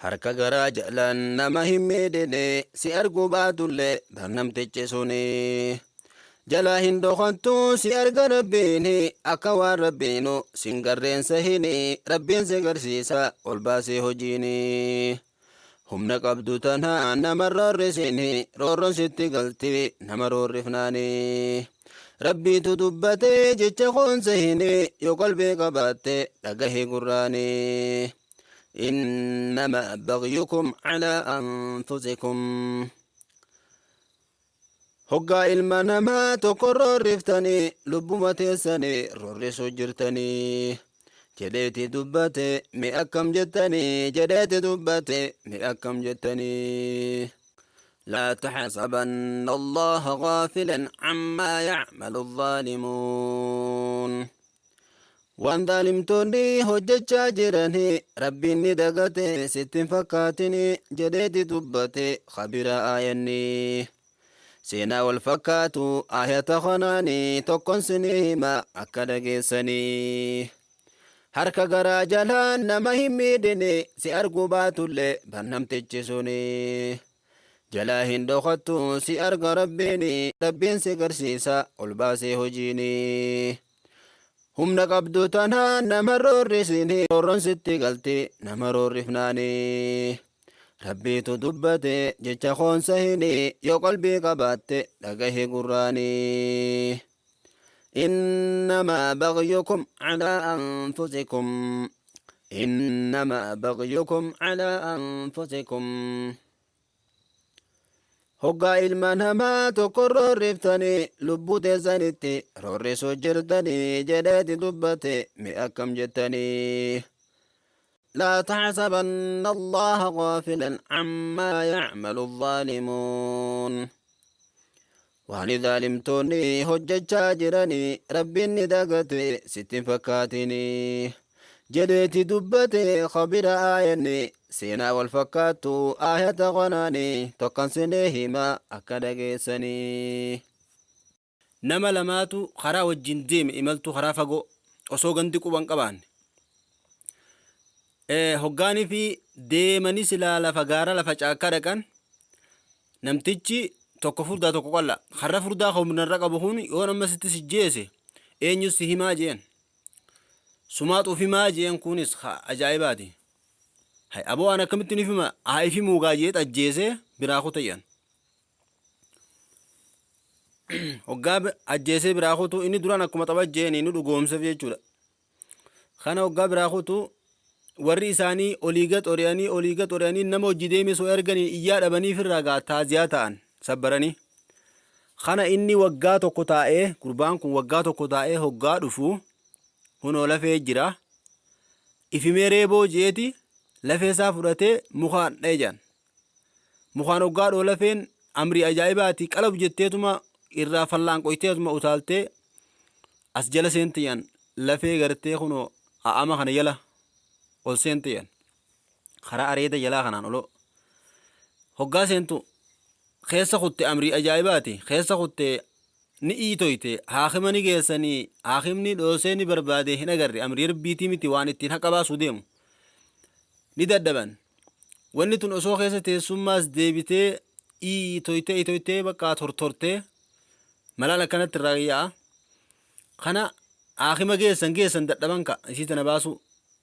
harka garaa jalaan nama hin miidhine si arguu baatullee barnamtichi suni jalaa hin dhokantu si arga rabbiini akka waan rabbiinu sin garreensa hini rabbiin si garsiisa ol baasee hojiini humna qabdu tana nama roorrisini roorron sitti galti nama roorrifnaani rabbiitu dubbate jecha koonsa hini yoo qalbii qabaatte dhagahee gurraani إنما بغيكم على أنفسكم هقا المنما تقرر رفتني لبما تيسني رورسو جرتني جديتي دبتي مئكم جتني جديتي دبتي مئكم جتني لا تحسبن الله غافلا عما يعمل الظالمون waan dhaalimtoonni hojjechaa jiranii rabbiin ni dagate sittin fakkaatini jedheeti dubbate khabira aayanni seenaa wal fakkaatu aayata kanaani tokkon sinii hima akka dhageessanii harka garaa jalaan nama hin miidhine si arguu baatullee barnamtichi suni jalaa hin dhokattu si arga rabbiin si garsiisa ol baasee hojiini humna qabdu tana nama roorrisini roorron sitti galti nama roorrifnaani rabbiitu dubbate jecha koonsa hini yoo qalbii qabaatte dhagahe gurraani innamaa bagyukum calaa anfusikum innamaa bagyukum calaa anfusikum hoggaa ilma namaa tokko roorriftanii lubbuu teessanitti roorrisuu jirtanii jedheeti dubbate mi akkam jettanii laa taxsabanna allaha gaafilan cammaa yacmalu الظaalimuun waan dhaalimtoonni hojjechaa jiranii rabbiin ni dagate sittin fakkaatinii jedheeti dubbate khabira aayanni seenaa wal fakkaattu aayata qanaani tokkan sinee hima akka dhageessanii nama lamaatu karaa wajjin deeme imaltu karaa fagoo osoo gandi quban qabaanne hoggaanii fi deemanii silaa lafa gaara lafa caakkaa dhaqan namtichi tokko furdaa tokko qalla har'a furdaa humnarra qabu kun yoon ammasitti si jeese eenyus si himaa jeen sumaatu himaa jeen kunis ajaa'ibaati hay aboo ana kamitti nifima haifi mugaajee ajjeese biraa kutayyan hoggaa ajjeese biraa kutu inni duraan akkuma xabajjeeni inni dhugoomseef jechuudha kana hoggaa biraa kutu warri isaanii oliiga xori'anii nama hojii deeme soo erganii iyyaa dhabaniif irraa gaa taaziyaa ta'an sabbaranii kana inni waggaa tokko taa'ee gurbaan kun waggaa tokko taa'ee hoggaa dhufu hunoo lafee jira ifimee reeboo jeeti lafee isaa fudhatee mukaan dheejan mukaan hoggaa dhoo lafeen amrii ajaa'ibaati qalab jetteetuma irraa fallaan qoyteetuma utaaltee as jala seentiyan lafee gartee kunoo a'ama kana jala ol seentiyan karaa areeda jalaa kanaan olo hoggaa seentu keessa kutte amrii ajaa'ibaati keessa kutte ni iitoyte haakimani geessanii haakimni dhoosee ni barbaade hin agarre amrii rabbiitii miti waan ittiin haqa baasuu deemu ni daddaban wanni tun osoo keessa teessummaas deebitee iitoytee bakka tortortee malaan akkanatti irraa yaa'a kana haakima geessan dadhaban ka isii tana baasu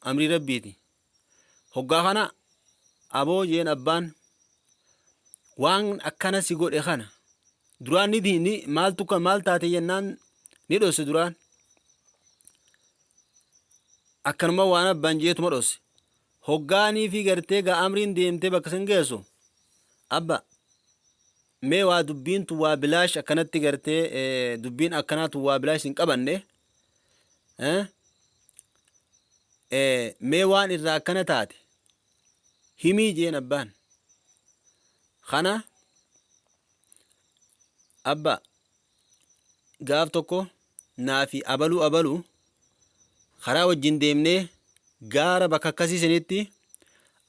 amrii rabbiiti hoggaa kana aboo jeen abbaan waan akkana si godhe kana duraan ni maal taate jennaan ni dhosse duraan akkanuma waan abbaan jeetuma dhosse hoggaanii fi gartee gaa amriin deemtee bakka san geessu abba mee waa dubbiin tu waa bilaash akkanatti gartee dubbiin akkanaatu waa bilaash hin qabanne mee waan irraa akkana taate himii jeen abbaan kana abba gaaf tokko naafi abaluu karaa wajjin deemnee gaara bakka akkasii sanitti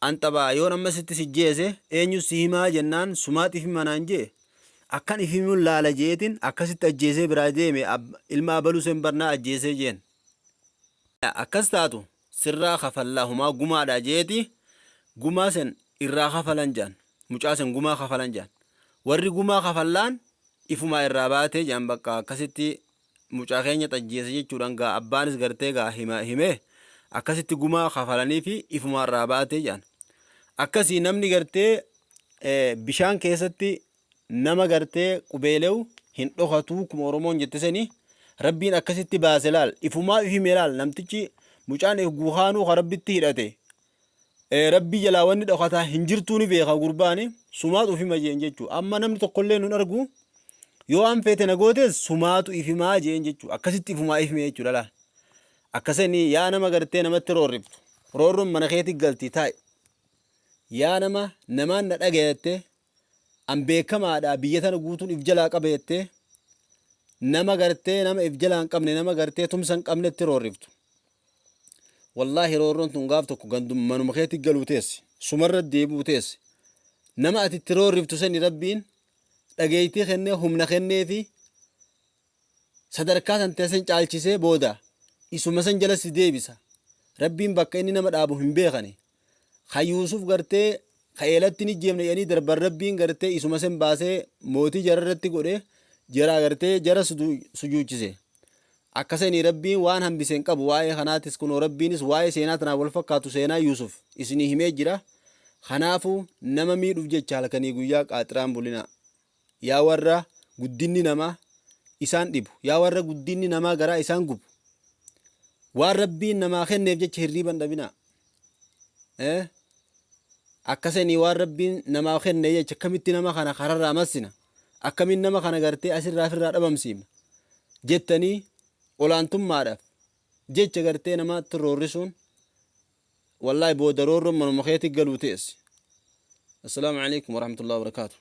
anxabaa yoon ammasitti si jeese eenyu si himaa jennaan sumaat ifi manaan jee akkan ifimuun laala jeetin akkasitti ajjeesee biraa deeme ilma abaluu sen barnaa ajjeesee jeen akkas taatu sirraa kafallaa humaa gumaadha jeeti gumaasen irraa kafalan jaan mucaasen gumaa kafalan jaan warri gumaa kafallaan ifuma irraa baatee jaan bakka akkasitti mucaa keenya xajjeesse jechuudhaan gaa abbaanis gartee gaa himee akkasitti gumaa kafalanii fi ifuma irraa baatee jaan akkasii namni gartee bishaan keessatti nama gartee qubeelew hin dhokatuu kuma oromoon jettisanii rabbiin akkasitti baase laal ifumaa ifime laal namtichi mucaan guuhaanuu ka rabbitti hidhate rabbii jalaa wanni dhokataa hin jirtuu ni beeka gurbaani sumaatu ifima jeen jechuu amma namni tokkollee nun argu yoo an feete na gootes sumaatu ifimaa jeen jechuu akkasitti ifumaa ifime jechuudha laal akkasanii yaa nama gartee namatti roorriftu roorroon mana keetti galtii taa'e yaa nama namaan na dhagayatte an beekamaadha biyya tana guutuun if jalaa qabeette nama gartee nama if jalaa hin qabne nama gartee tumsa hin qabnetti roorriftu wallaahi roorroon tun gaaf tokko gandum manuma keetti galuu teessi sumarra deebuu teessi nama ati itti roorriftu sani rabbiin dhageeytii kennee humna kennee fi sadarkaa san teessan caalchisee booda isuma san jala si deebisa rabbiin bakka inni nama dhaabu hin beekane ka Yuusuf gartee ka eelatti ni jeemne jedhanii darban rabbiin gartee isuma san baasee mootii jararratti godhe jara gartee jara sujuuchise akkasanii rabbiin waan hambiseen qabu waa'ee kanaatis kunoo rabbiinis waa'ee seenaa tanaa wal fakkaatu seenaa Yuusuf isinii himee jira kanaafuu nama miidhuuf jecha halkanii guyyaa qaaxiraan bulina yaa warra guddinni namaa isaan dhibu yaa warra guddinni namaa garaa isaan gubu waan rabbiin namaa kenneef jecha hirriiban dhabina akkasanii waan rabbiin namaa kenne jecha akkamitti nama kana kararraa massina akkamiin nama kana gartee asirraa firraa dhabamsiifna jettanii olaantummaadhaaf jecha gartee namaatti roorrisuun wallaahi booda roorroon manuma keetti galuu teessi. Assalaamu alaikum warahmatullahi wabarakaatuh.